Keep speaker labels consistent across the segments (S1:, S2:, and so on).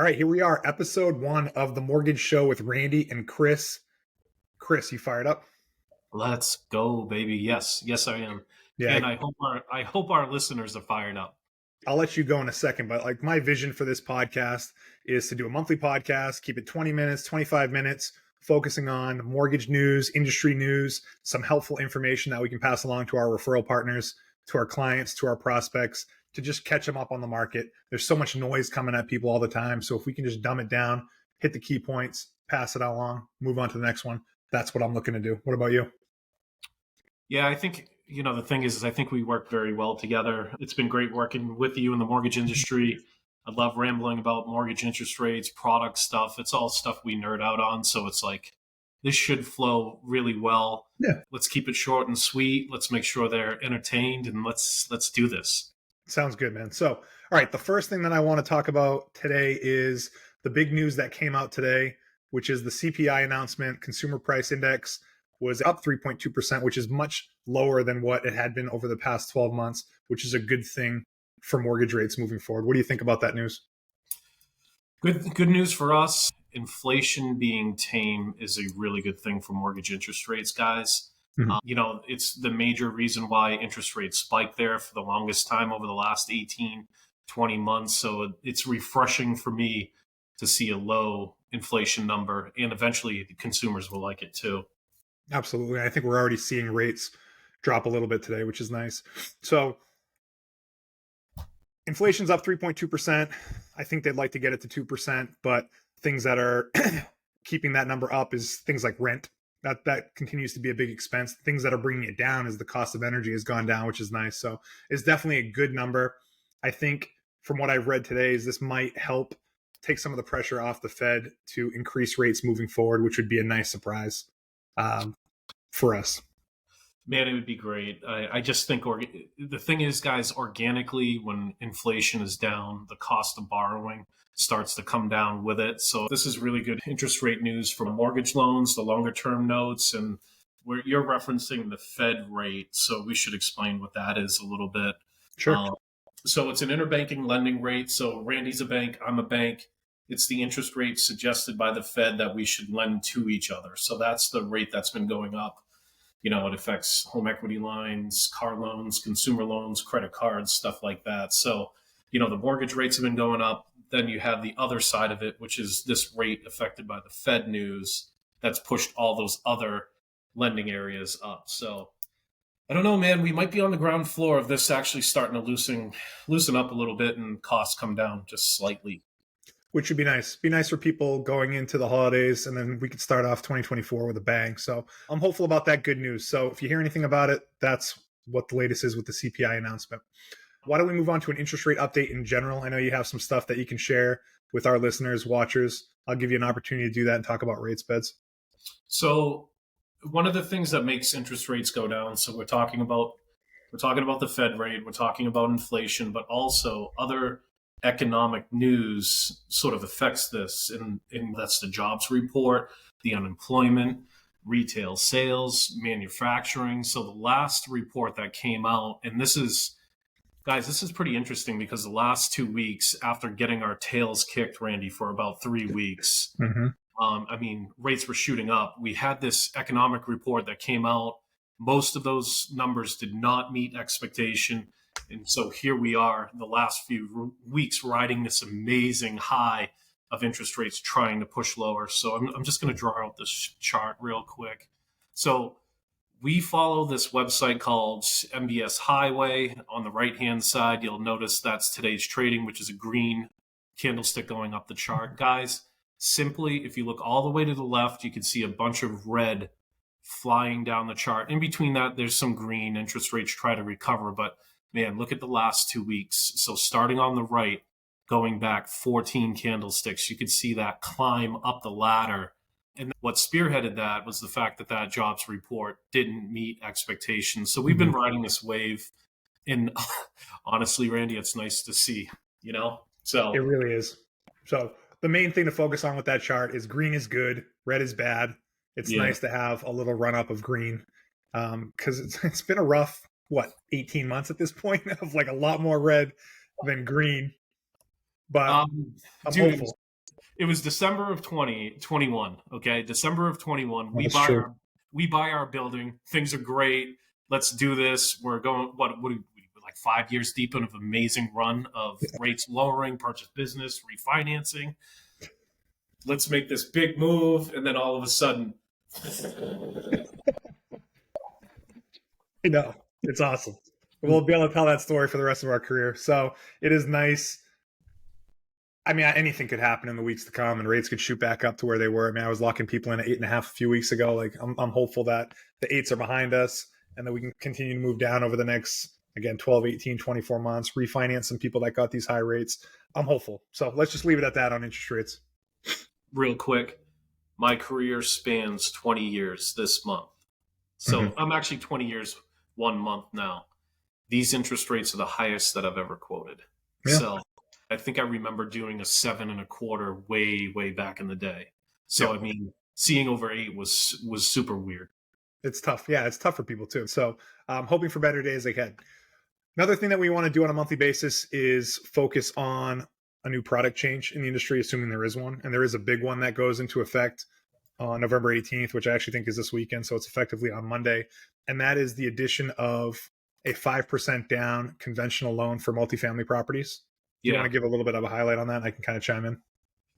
S1: All right, here we are, episode 1 of the Mortgage Show with Randy and Chris. Chris, you fired up?
S2: Let's go, baby. Yes, I am.
S1: Yeah,
S2: And I hope our listeners are fired up.
S1: I'll let you go in a second, but like my vision for this podcast is to do a monthly podcast, keep it 20 minutes, 25 minutes, focusing on mortgage news, industry news, some helpful information that we can pass along to our referral partners, to our clients, to our prospects, to just catch them up on the market. There's so much noise coming at people all the time. So if we can just dumb it down, hit the key points, pass it along, move on to the next one, that's what I'm looking to do. What about you?
S2: Yeah, I think, the thing is I think we work very well together. It's been great working with you in the mortgage industry. I love rambling about mortgage interest rates, product stuff. It's all stuff we nerd out on. So it's like, this should flow really well.
S1: Yeah.
S2: Let's keep it short and sweet. Let's make sure they're entertained, and let's do this.
S1: Sounds good, man. So, all right, the first thing that I want to talk about today is the big news that came out today, which is the CPI announcement. Consumer Price Index was up 3.2%, which is much lower than what it had been over the past 12 months, which is a good thing for mortgage rates moving forward. What do you think about that news?
S2: Good news for us. Inflation being tame is a really good thing for mortgage interest rates, guys.
S1: Mhm.
S2: It's the major reason why interest rates spiked there for the longest time over the last 18, 20 months. So it's refreshing for me to see a low inflation number, and eventually the consumers will like it too.
S1: Absolutely. I think we're already seeing rates drop a little bit today, which is nice. So, inflation's up 3.2%. I think they'd like to get it to 2%, but things that are keeping that number up is things like rent. That continues to be a big expense. Things that are bringing it down is the cost of energy has gone down, which is nice. So it's definitely a good number. I think from what I've read today is this might help take some of the pressure off the Fed to increase rates moving forward, which would be a nice surprise um, for us.
S2: Man, it would be great. I just think the thing is, guys, organically, when inflation is down, the cost of borrowing starts to come down with it. So this is really good interest rate news for mortgage loans, the longer term notes, and where you're referencing the Fed rate. So we should explain what that is a little bit.
S1: Sure.
S2: Um, so it's an interbanking lending rate. So Randy's a bank, I'm a bank. It's the interest rate suggested by the Fed that we should lend to each other. So that's the rate that's been going up. It affects home equity lines, car loans, consumer loans, credit cards, stuff like that. So, the mortgage rates have been going up. Then you have the other side of it, which is this rate affected by the Fed news that's pushed all those other lending areas up. So I don't know, man. We might be on the ground floor of this actually starting to loosen up a little bit and costs come down just slightly.
S1: Which would be nice. Be nice for people going into the holidays, and then we could start off 2024 with a bang. So I'm hopeful about that good news. So if you hear anything about it, that's what the latest is with the CPI announcement. Why don't we move on to an interest rate update in general? I know you have some stuff that you can share with our listeners, watchers. I'll give you an opportunity to do that and talk about rates beds.
S2: So one of the things that makes interest rates go down, so we're talking about the Fed rate, we're talking about inflation, but also other economic news sort of affects this. And that's the jobs report, the unemployment, retail sales, manufacturing. So the last report that came out, and this is pretty interesting because the last 2 weeks after getting our tails kicked, Randy, for about 3 weeks,
S1: Mm-hmm.
S2: rates were shooting up. We had this economic report that came out. Most of those numbers did not meet expectation. And so here we are, the last few weeks, riding this amazing high of interest rates trying to push lower. So I'm just going to draw out this chart real quick. So we follow this website called MBS Highway. On the right-hand side, you'll notice that's today's trading, which is a green candlestick going up the chart. Guys, simply, if you look all the way to the left, you can see a bunch of red flying down the chart. In between that, there's some green. Interest rates try to recover, but man, look at the last 2 weeks. So starting on the right, going back 14 candlesticks, you could see that climb up the ladder. And what spearheaded that was the fact that that jobs report didn't meet expectations. So we've been riding this wave. And honestly, Randy, it's nice to see.
S1: It
S2: So
S1: really is. So the main thing to focus on with that chart is green is good, red is bad. It's
S2: yeah,
S1: nice to have a little run up of green because it's been a rough, 18 months at this point of like a lot more red than green. But
S2: um,
S1: I'm
S2: dude,
S1: hopeful.
S2: It was December of 2021. Okay, December of 21.
S1: That's true.
S2: We buy our building. Things are great. Let's do this. We're going. What are we like 5 years deep in an amazing run of rates lowering, purchase business, refinancing. Let's make this big move, and then all of a sudden,
S1: I know. It's awesome. We'll be able to tell that story for the rest of our career. So it is nice. I mean, anything could happen in the weeks to come, and rates could shoot back up to where they were. I mean, I was locking people in at 8.5 a few weeks ago. Like, I'm hopeful that the eights are behind us and that we can continue to move down over the next, again, 12, 18, 24 months, refinance some people that got these high rates. I'm hopeful. So let's just leave it at that on interest rates.
S2: real quick, my career spans 20 years this month. So I'm actually 20 years, 1 month now. These interest rates are the highest that I've ever quoted.
S1: Yeah.
S2: So I think I remember doing a 7.25 way back in the day. So, I mean, seeing over 8 was super weird.
S1: It's tough. Yeah, it's tough for people too. So I'm hoping for better days ahead. Another thing that we want to do on a monthly basis is focus on a new product change in the industry, assuming there is one. And there is a big one that goes into effect on November 18th, which I actually think is this weekend. So it's effectively on Monday. And that is the addition of a 5% down conventional loan for multifamily properties. You want to give a little bit of a highlight on that? And I can kind of chime in.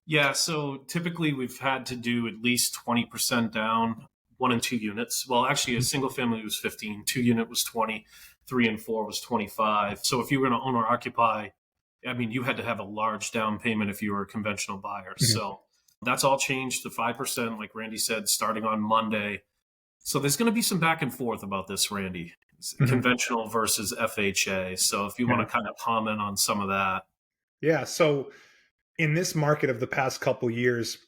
S2: Yeah. So typically we've had to do at least 20% down, 1 and 2 units. Well, actually, a single family was 15, 2 unit was 20, 3 and 4 was 25. So if you were going to own or occupy, I mean, you had to have a large down payment if you were a conventional buyer. So that's all changed to 5%, like Randy said, starting on Monday. So there's going to be some back and forth about this, Randy. Conventional versus FHA. So if you want to kind of comment on some of that.
S1: Yeah. So in this market of the past couple of years,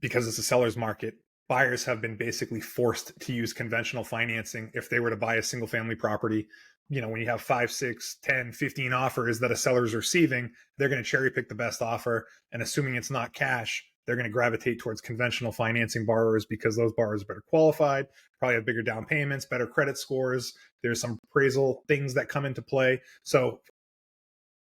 S1: because it's a seller's market, buyers have been basically forced to use conventional financing if they were to buy a single family property. You know, when you have 5, 6, 10, 15 offers that a seller is receiving, they're going to cherry pick the best offer. And assuming it's not cash, they're going to gravitate towards conventional financing borrowers because those borrowers are better qualified, probably have bigger down payments, better credit scores. There's some appraisal things that come into play. So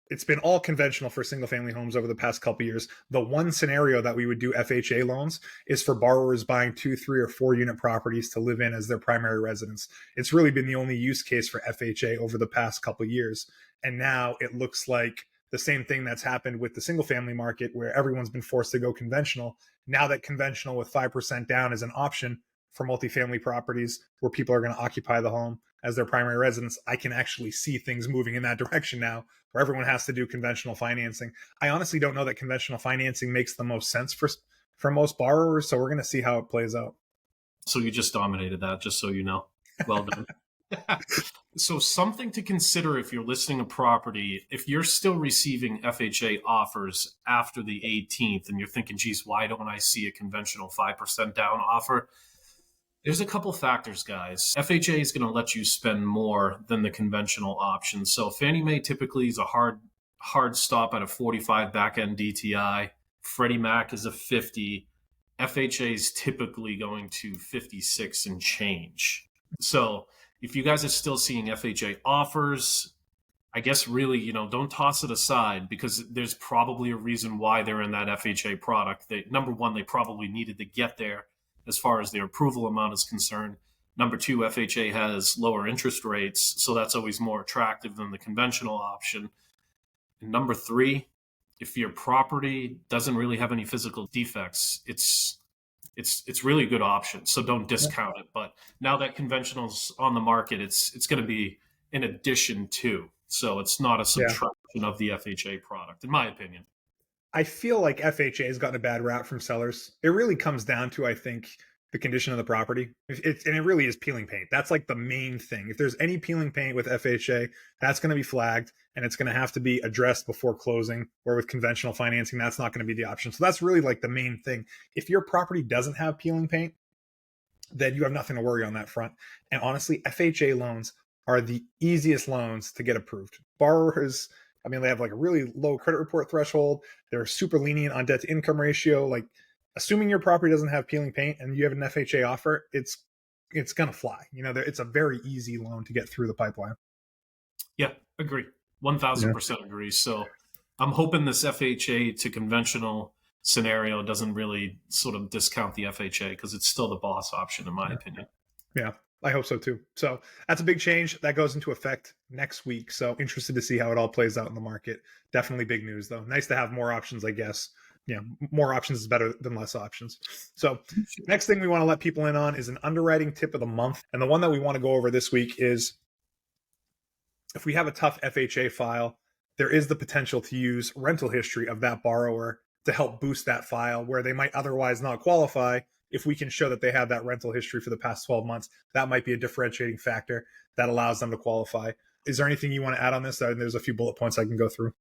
S1: it's been all conventional for single family homes over the past couple of years. The one scenario that we would do FHA loans is for borrowers buying 2, 3, or 4 unit properties to live in as their primary residence. It's really been the only use case for FHA over the past couple of years. And now it looks like the same thing that's happened with the single family market where everyone's been forced to go conventional. Now that conventional with 5% down is an option for multifamily properties where people are going to occupy the home as their primary residence, I can actually see things moving in that direction now where everyone has to do conventional financing. I honestly don't know that conventional financing makes the most sense for most borrowers. So we're going to see how it plays out.
S2: So you just dominated that, just so you know. Well done. So something to consider if you're listing a property, if you're still receiving FHA offers after the 18th and you're thinking, geez, why don't I see a conventional 5% down offer? There's a couple factors, guys. FHA is going to let you spend more than the conventional option. So Fannie Mae typically is a hard stop at a 45 back-end DTI. Freddie Mac is a 50. FHA is typically going to 56 and change. So if you guys are still seeing FHA offers, I guess really, don't toss it aside because there's probably a reason why they're in that FHA product. Number one, they probably needed to get there as far as their approval amount is concerned. Number two, FHA has lower interest rates, so that's always more attractive than the conventional option. And number three, if your property doesn't really have any physical defects, it's really a good option. So don't discount it. But now that conventional's on the market, it's going to be in addition to. So it's not a subtraction of the FHA product, in my opinion.
S1: I feel like FHA has gotten a bad rap from sellers. It really comes down to, I think, the condition of the property. And it really is peeling paint. That's like the main thing. If there's any peeling paint with FHA, that's going to be flagged and it's going to have to be addressed before closing, where with conventional financing, that's not going to be the option. So that's really like the main thing. If your property doesn't have peeling paint, then you have nothing to worry on that front. And honestly, FHA loans are the easiest loans to get approved. Borrowers, I mean, they have like a really low credit report threshold. They're super lenient on debt to income ratio. Like, assuming your property doesn't have peeling paint and you have an FHA offer, it's going to fly. It's a very easy loan to get through the pipeline.
S2: Yeah, agree. 1,000% agree. So I'm hoping this FHA to conventional scenario doesn't really sort of discount the FHA because it's still the boss option, in my opinion.
S1: Yeah, I hope so too. So that's a big change that goes into effect next week. So interested to see how it all plays out in the market. Definitely big news though. Nice to have more options, I guess. Yeah, more options is better than less options. So next thing we want to let people in on is an underwriting tip of the month. And the one that we want to go over this week is if we have a tough FHA file, there is the potential to use rental history of that borrower to help boost that file where they might otherwise not qualify. If we can show that they have that rental history for the past 12 months, that might be a differentiating factor that allows them to qualify. Is there anything you want to add on this? There's a few bullet points I can go through.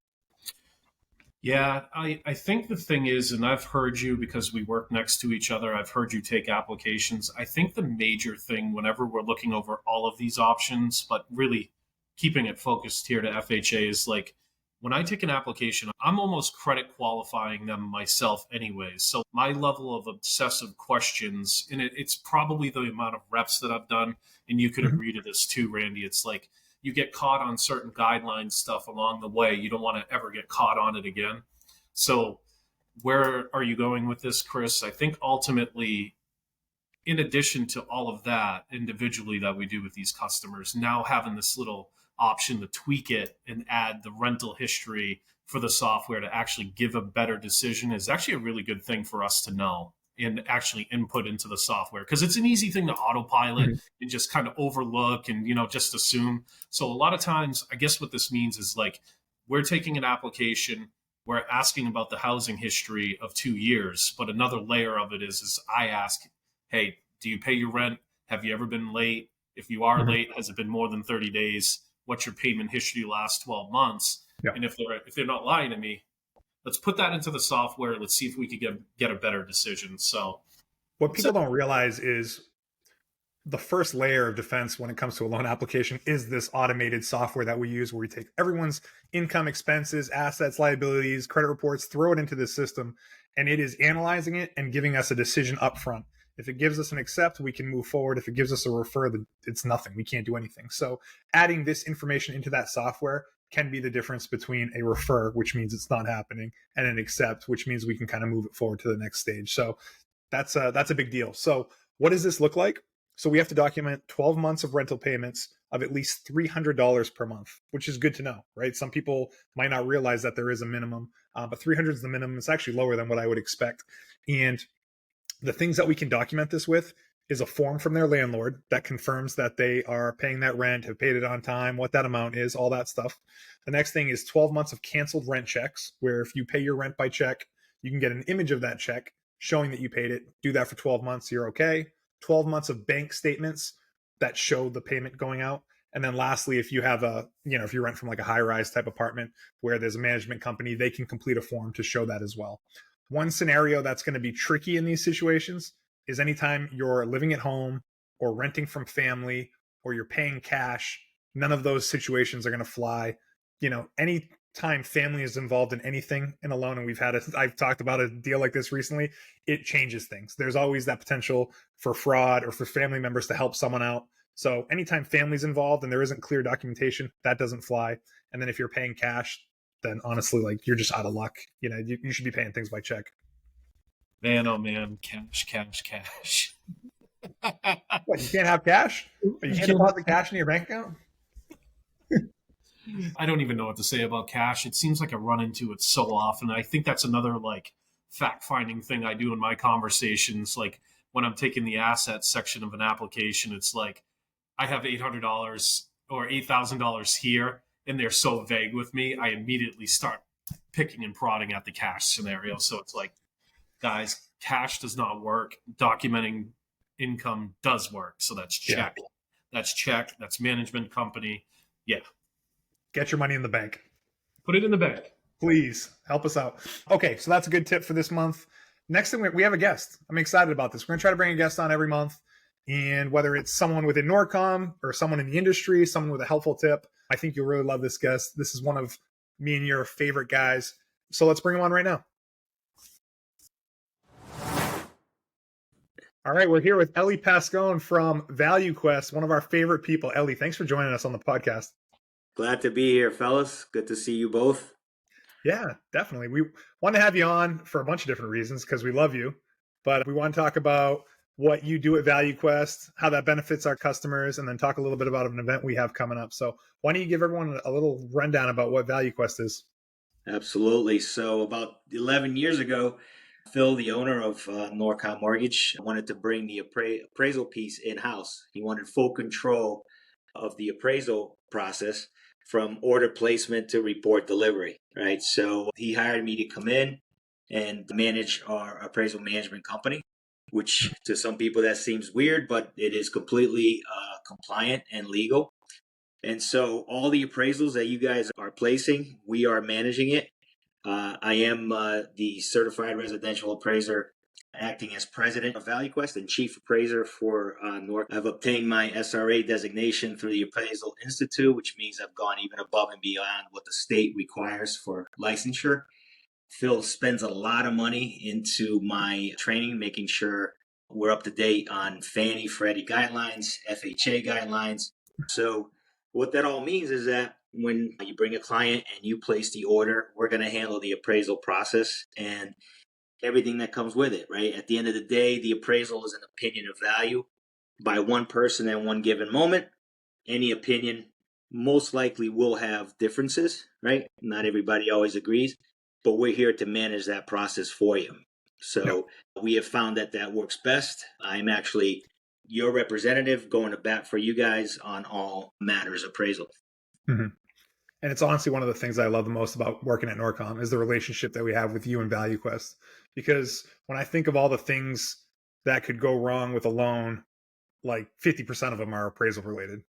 S2: Yeah, I think the thing is, and I've heard you because we work next to each other, I've heard you take applications. I think the major thing whenever we're looking over all of these options, but really keeping it focused here to FHA is like when I take an application, I'm almost credit qualifying them myself anyways. So my level of obsessive questions, and it's probably the amount of reps that I've done, and you could agree to this too, Randy. It's like you get caught on certain guideline stuff along the way. You don't want to ever get caught on it again. So where are you going with this, Chris? I think ultimately, in addition to all of that individually that we do with these customers, now having this little option to tweak it and add the rental history for the software to actually give a better decision is actually a really good thing for us to know and actually input into the software, because it's an easy thing to autopilot and just kind of overlook and just assume. So a lot of times, I guess what this means is like we're taking an application, we're asking about the housing history of 2 years, but another layer of it is I ask, hey, do you pay your rent? Have you ever been late? If you are late, has it been more than 30 days? What's your payment history last 12 months? Yeah. And if they're not lying to me, let's put that into the software. Let's see if we could get a better decision. So
S1: what people don't realize is the first layer of defense when it comes to a loan application is this automated software that we use where we take everyone's income, expenses, assets, liabilities, credit reports, throw it into the system, and it is analyzing it and giving us a decision up front. If it gives us an accept, we can move forward. If it gives us a refer, it's nothing. We can't do anything. So adding this information into that software can be the difference between a refer, which means it's not happening, and an accept, which means we can kind of move it forward to the next stage. So that's a big deal. So what does this look like? So we have to document 12 months of rental payments of at least $300 per month, which is good to know, right? Some people might not realize that there is a minimum, but 300 is the minimum. It's actually lower than what I would expect. And the things that we can document this with is a form from their landlord that confirms that they are paying that rent, have paid it on time, what that amount is, all that stuff. The next thing is 12 months of canceled rent checks, where if you pay your rent by check, you can get an image of that check showing that you paid it. Do that for 12 months, you're okay. 12 months of bank statements that show the payment going out. And then lastly, if you have if you rent from like a high-rise type apartment where there's a management company, they can complete a form to show that as well. One scenario that's going to be tricky in these situations is anytime you're living at home or renting from family or you're paying cash, none of those situations are going to fly. Any time family is involved in anything in a loan, and I've talked about a deal like this recently, it changes things. There's always that potential for fraud or for family members to help someone out. So anytime family's involved and there isn't clear documentation, that doesn't fly. And then if you're paying cash, then honestly, like you're just out of luck. You should be paying things by check.
S2: Man, oh man, cash.
S1: What, you can't have cash? You can't deposit cash in your bank account?
S2: I don't even know what to say about cash. It seems like I run into it so often. I think that's another like fact-finding thing I do in my conversations. Like when I'm taking the assets section of an application, it's like I have $800 or $8,000 here, and they're so vague with me, I immediately start picking and prodding at the cash scenario. So it's like, guys, cash does not work. Documenting income does work. So that's check. Yeah. That's check. That's management company. Yeah.
S1: Get your money in the bank.
S2: Put it in the bank.
S1: Please help us out. Okay, so that's a good tip for this month. Next thing, we have a guest. I'm excited about this. We're going to try to bring a guest on every month. And whether it's someone within Norcom or someone in the industry, someone with a helpful tip, I think you'll really love this guest. This is one of me and your favorite guys. So let's bring him on right now. All right, we're here with Eli Pascon from ValueQuest, one of our favorite people. Eli, thanks for joining us on the podcast.
S3: Glad to be here, fellas. Good to see you both.
S1: Yeah, definitely. We want to have you on for a bunch of different reasons because we love you, but we want to talk about what you do at ValueQuest, how that benefits our customers, and then talk a little bit about an event we have coming up. So, why don't you give everyone a little rundown about what ValueQuest is?
S3: Absolutely. So about 11 years ago, Phil, the owner of Norcom Mortgage, wanted to bring the appraisal piece in-house. He wanted full control of the appraisal process from order placement to report delivery, right? So he hired me to come in and manage our appraisal management company, which to some people that seems weird, but it is completely compliant and legal. And so all the appraisals that you guys are placing, we are managing it. I am the certified residential appraiser acting as president of ValueQuest and chief appraiser for North. I've obtained my SRA designation through the Appraisal Institute, which means I've gone even above and beyond what the state requires for licensure. Phil spends a lot of money into my training, making sure we're up to date on Fannie, Freddie guidelines, FHA guidelines. So what that all means is that when you bring a client and you place the order, we're going to handle the appraisal process and everything that comes with it, right? At the end of the day, the appraisal is an opinion of value by one person at one given moment. Any opinion most likely will have differences, right? Not everybody always agrees, but we're here to manage that process for you. So we have found that that works best. I'm actually your representative going to bat for you guys on all matters appraisal.
S1: Mm-hmm. And it's honestly one of the things I love the most about working at Norcom is the relationship that we have with you and ValueQuest. Because when I think of all the things that could go wrong with a loan, like 50% of them are appraisal related,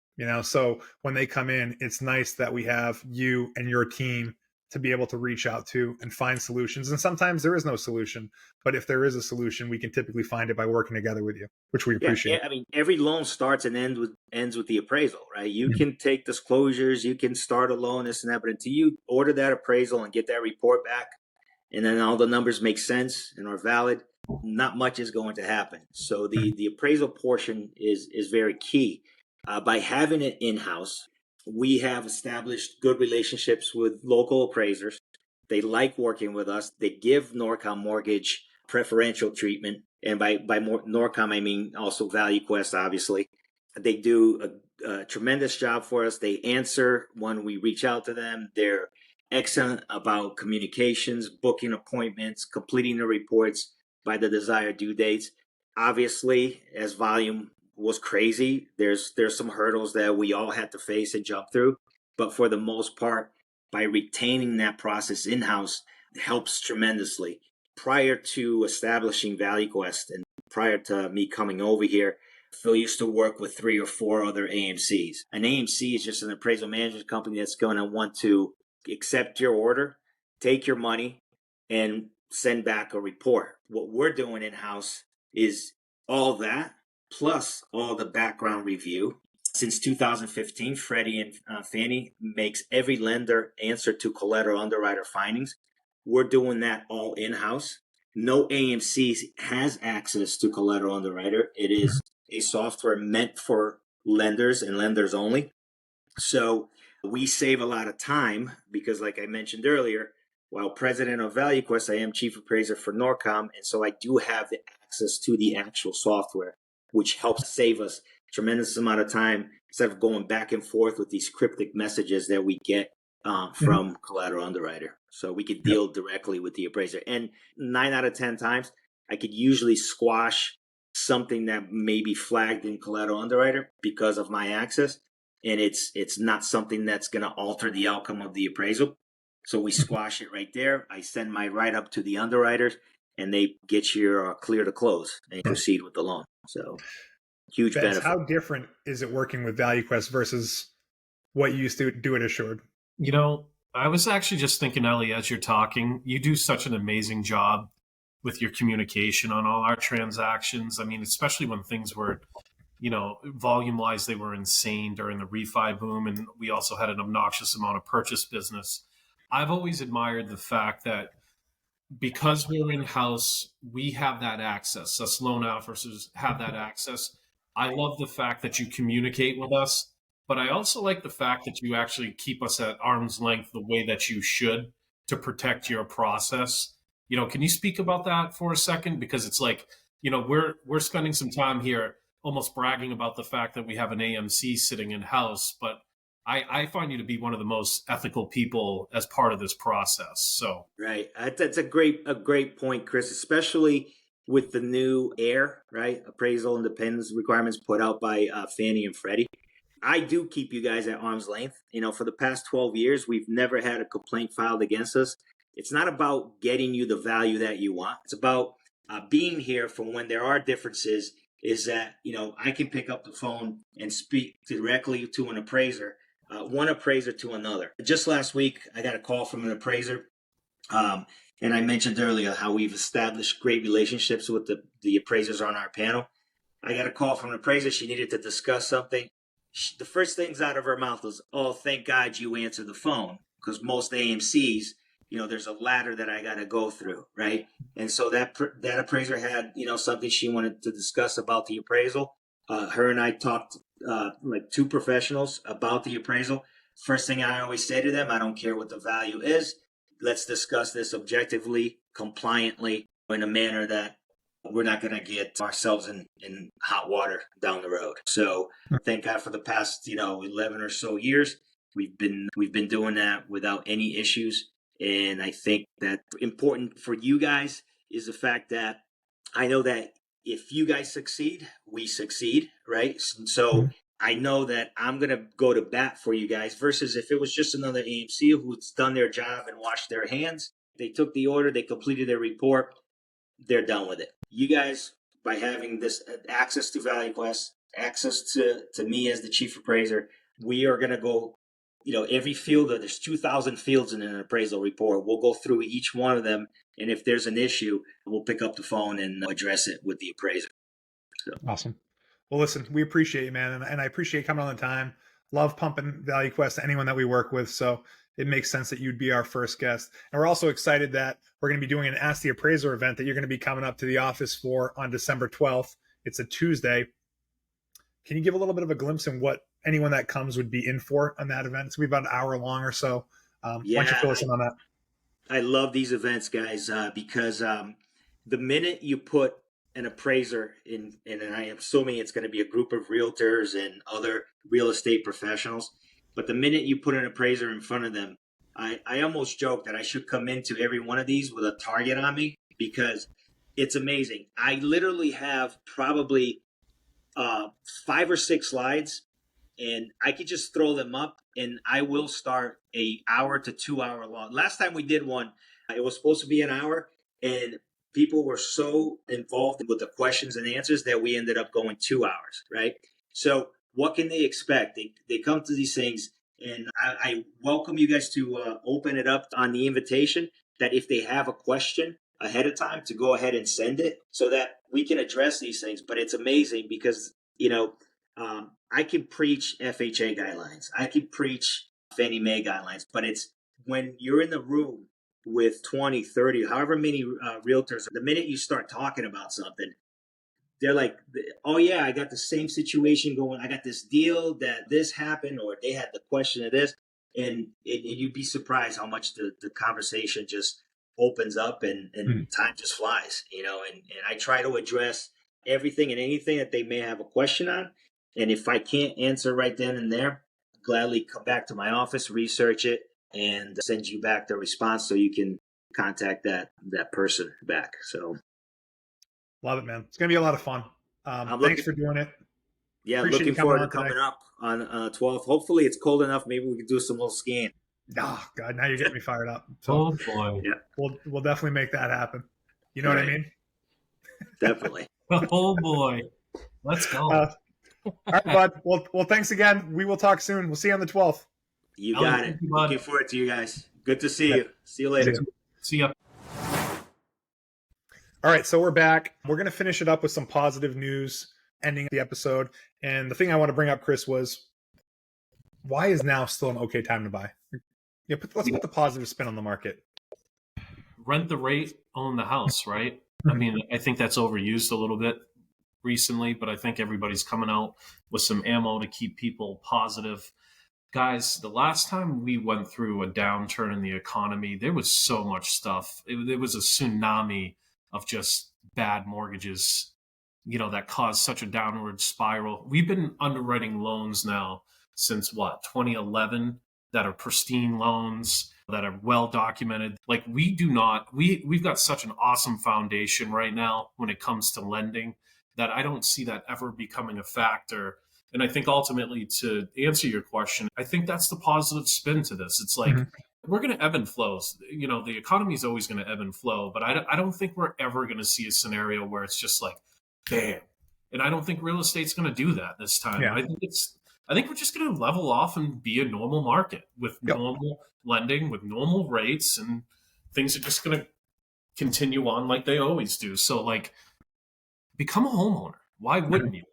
S1: so when they come in, it's nice that we have you and your team to be able to reach out to and find solutions. And sometimes there is no solution, but if there is a solution, we can typically find it by working together with you, which we
S3: Yeah,
S1: appreciate.
S3: I mean, every loan starts and ends with the appraisal, right? You can take disclosures, you can start a loan, this and that, but until you order that appraisal and get that report back, and then all the numbers make sense and are valid, not much is going to happen. So the appraisal portion is very key. By having it in house, we have established good relationships with local appraisers. They like working with us. They give Norcom Mortgage preferential treatment, and by Norcom I mean also ValueQuest. Obviously, they do a tremendous job for us. They answer when we reach out to them. They're excellent about communications, booking appointments, completing the reports by the desired due dates. Obviously, as volume was crazy, there's some hurdles that we all had to face and jump through. But for the most part, by retaining that process in-house helps tremendously. Prior to establishing ValueQuest and prior to me coming over here, Phil used to work with 3 or 4 other AMCs. An AMC is just an appraisal management company that's going to want to accept your order, take your money, and send back a report. What we're doing in-house is all that, plus all the background review. Since 2015, Freddie and Fannie makes every lender answer to collateral underwriter findings. We're doing that all in-house. No AMC has access to collateral underwriter. It is a software meant for lenders and lenders only. So we save a lot of time because, like I mentioned earlier, while president of ValueQuest, I am chief appraiser for Norcom. And so I do have the access to the actual software, which helps save us tremendous amount of time instead of going back and forth with these cryptic messages that we get from collateral underwriter. So we could deal directly with the appraiser. And 9 out of 10 times, I could usually squash something that may be flagged in collateral underwriter because of my access. And it's not something that's going to alter the outcome of the appraisal. So we squash it right there. I send my write-up to the underwriters, and they get your clear to close and proceed with the loan. So huge benefit.
S1: How different is it working with ValueQuest versus what you used to do at Assured?
S2: I was actually just thinking, Ellie, as you're talking, you do such an amazing job with your communication on all our transactions. I mean, especially when things were, volume wise, they were insane during the refi boom. And we also had an obnoxious amount of purchase business. I've always admired the fact that because we're in house, we have that access. Us loan officers have that access. I love the fact that you communicate with us, but I also like the fact that you actually keep us at arm's length the way that you should to protect your process. Can you speak about that for a second? Because it's like, we're spending some time here almost bragging about the fact that we have an AMC sitting in house, but I find you to be one of the most ethical people as part of this process. So
S3: right, that's a great point, Chris, especially with the new AIR, right, appraisal independence requirements put out by Fannie and Freddie. I do keep you guys at arm's length. For the past 12 years, we've never had a complaint filed against us. It's not about getting you the value that you want. It's about being here for when there are differences, is that, I can pick up the phone and speak directly to an appraiser, one appraiser to another. Just last week, I got a call from an appraiser. And I mentioned earlier how we've established great relationships with the appraisers on our panel. I got a call from an appraiser. She needed to discuss something. The first things out of her mouth was, "Oh, thank God you answered the phone," because most AMCs, there's a ladder that I got to go through, right? And so that appraiser had, something she wanted to discuss about the appraisal. Her and I talked like two professionals about the appraisal. First thing I always say to them, I don't care what the value is. Let's discuss this objectively, compliantly, in a manner that we're not going to get ourselves in hot water down the road. So thank God for the past, 11 or so years, we've been doing that without any issues. And I think that important for you guys is the fact that I know that if you guys succeed, we succeed, right? So I know that I'm going to go to bat for you guys versus if it was just another AMC who's done their job and washed their hands. They took the order, they completed their report, they're done with it. You guys, by having this access to ValueQuest, access to me as the chief appraiser, we are going to go, every field, there's 2,000 fields in an appraisal report. We'll go through each one of them. And if there's an issue, we'll pick up the phone and address it with the appraiser. So.
S1: Awesome. Well, listen, we appreciate you, man. And I appreciate coming on the time. Love pumping ValueQuest to anyone that we work with. So it makes sense that you'd be our first guest. And we're also excited that we're going to be doing an Ask the Appraiser event that you're going to be coming up to the office for on December 12th. It's a Tuesday. Can you give a little bit of a glimpse in what anyone that comes would be in for on that event? It's going to be about an hour long or so. Why don't you fill us in on that?
S3: I love these events, guys, because the minute you put an appraiser in, and I am assuming it's going to be a group of realtors and other real estate professionals, but the minute you put an appraiser in front of them, I almost joke that I should come into every one of these with a target on me because it's amazing. I literally have probably 5 or 6 slides, and I could just throw them up, and I will start a hour to 2 hour long. Last time we did one, it was supposed to be an hour, and people were so involved with the questions and answers that we ended up going 2 hours, right? So what can they expect? They come to these things, and I welcome you guys to open it up on the invitation that if they have a question ahead of time to go ahead and send it so that we can address these things. But it's amazing because, I can preach FHA guidelines. I can preach Fannie Mae guidelines, but it's when you're in the room with 20, 30, however many realtors, the minute you start talking about something, they're like, oh yeah, I got the same situation going. I got this deal that this happened, or they had the question of this. And you'd be surprised how much the conversation just opens up and time just flies, and I try to address everything and anything that they may have a question on. And if I can't answer right then and there, gladly come back to my office, research it, and send you back the response so you can contact that person back. So
S1: love it, man. It's going to be a lot of fun. Thanks for doing it.
S3: Yeah,
S1: Appreciate
S3: looking forward to coming up on 12th. Hopefully it's cold enough. Maybe we can do some little skiing.
S1: Oh, God, now you're getting me fired up. So
S2: oh, boy.
S1: Yeah. We'll definitely make that happen. You know what I mean?
S3: Definitely.
S2: Oh, boy. Let's go.
S1: All right, bud. Well, thanks again. We will talk soon. We'll see you on the 12th.
S3: You got it. Looking forward to you guys. Good to see you. See you later.
S2: See ya.
S1: All right, so we're back. We're going to finish it up with some positive news ending the episode. And the thing I want to bring up, Chris, was why is now still an okay time to buy? Let's put the positive spin on the market.
S2: Rent the rate, own the house, right? I mean, I think that's overused a little bit recently, but I think everybody's coming out with some ammo to keep people positive. Guys, the last time we went through a downturn in the economy, there was so much stuff. It was a tsunami of just bad mortgages, that caused such a downward spiral. We've been underwriting loans now since what, 2011, that are pristine loans that are well documented. Like we've got such an awesome foundation right now when it comes to lending that I don't see that ever becoming a factor. And I think ultimately, to answer your question, I think that's the positive spin to this. It's like,
S1: Mhm.
S2: we're going to ebb and flows. The economy is always going to ebb and flow, but I don't think we're ever going to see a scenario where it's just like, bam. And I don't think real estate's going to do that this time.
S1: Yeah.
S2: I think we're just going to level off and be a normal market with
S1: Yep.
S2: normal lending, with normal rates, and things are just going to continue on like they always do. So, like, become a homeowner. Why wouldn't you?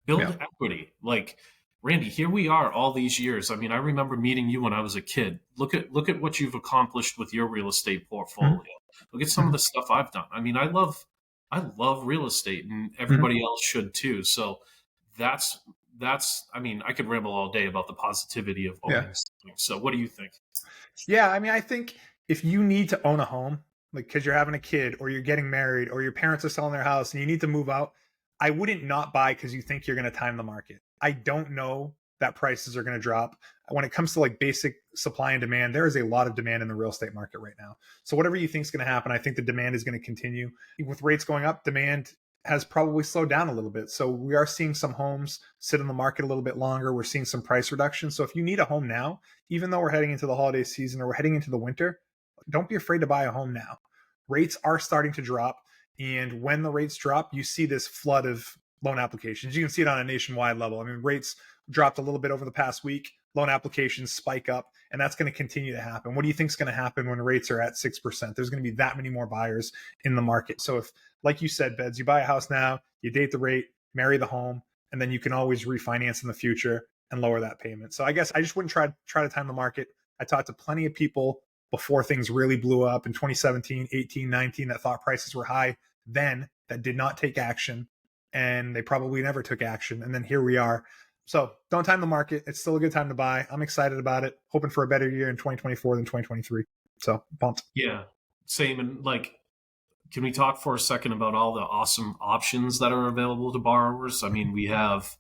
S2: Build
S1: Yeah.
S2: equity. Like, Randy, here we are all these years. I mean, I remember meeting you when I was a kid. Look at what you've accomplished with your real estate portfolio.
S1: Mhm.
S2: Look at some of
S1: Mhm.
S2: the stuff I've done. I mean, I love real estate, and
S1: Mhm.
S2: everybody else should too. So that's I mean, I could ramble all day about the positivity of
S1: Yeah.
S2: owning something. So what do you think?
S1: Yeah, I mean, I think if you need to own a home, like because you're having a kid or you're getting married or your parents are selling their house and you need to move out, I wouldn't not buy because you think you're going to time the market. I don't know that prices are going to drop. When it comes to like basic supply and demand, there is a lot of demand in the real estate market right now. So whatever you think is going to happen, I think the demand is going to continue. With rates going up, demand has probably slowed down a little bit. So we are seeing some homes sit on the market a little bit longer. We're seeing some price reduction. So if you need a home now, even though we're heading into the holiday season or we're heading into the winter, don't be afraid to buy a home now. Rates are starting to drop. And when the rates drop, you see this flood of loan applications. You can see it on a nationwide level. I mean, rates dropped a little bit over the past week. Loan applications spike up, and that's going to continue to happen. What do you think is going to happen when rates are at 6%? There's going to be that many more buyers in the market. So if, like you said, Beds, you buy a house now, you date the rate, marry the home, and then you can always refinance in the future and lower that payment. So I guess I just wouldn't try to time the market. I talked to plenty of people before things really blew up in 2017, 18, 19 that thought prices were high then, that did not take action, and they probably never took action. And then here we are. So don't time the market. It's still a good time to buy. I'm excited about it. Hoping for a better year in 2024 than 2023. So pumped.
S2: Yeah, same. And like, can we talk for a second about all the awesome options that are available to borrowers? I mean, we have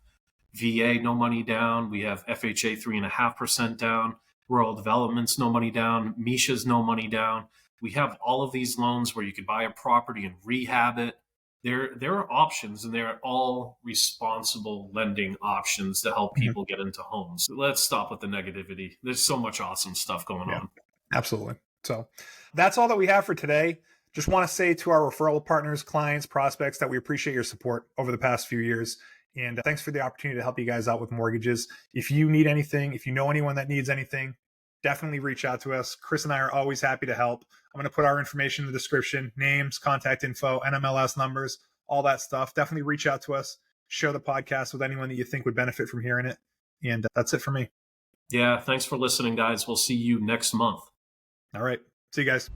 S2: VA no money down, we have FHA 3.5% down, rural developments no money down, Misha's no money down. We have all of these loans where you could buy a property and rehab it. There are options, and they're all responsible lending options to help
S1: Mhm.
S2: people get into homes. Let's stop with the negativity. There's so much awesome stuff going
S1: Yeah,
S2: on.
S1: absolutely. So that's all that we have for today. Just want to say to our referral partners, clients, prospects that we appreciate your support over the past few years. And thanks for the opportunity to help you guys out with mortgages. If you need anything, if you know anyone that needs anything, definitely reach out to us. Chris and I are always happy to help. I'm going to put our information in the description, names, contact info, NMLS numbers, all that stuff. Definitely reach out to us. Share the podcast with anyone that you think would benefit from hearing it. And that's it for me.
S2: Yeah, thanks for listening, guys. We'll see you next month.
S1: All right. See you guys.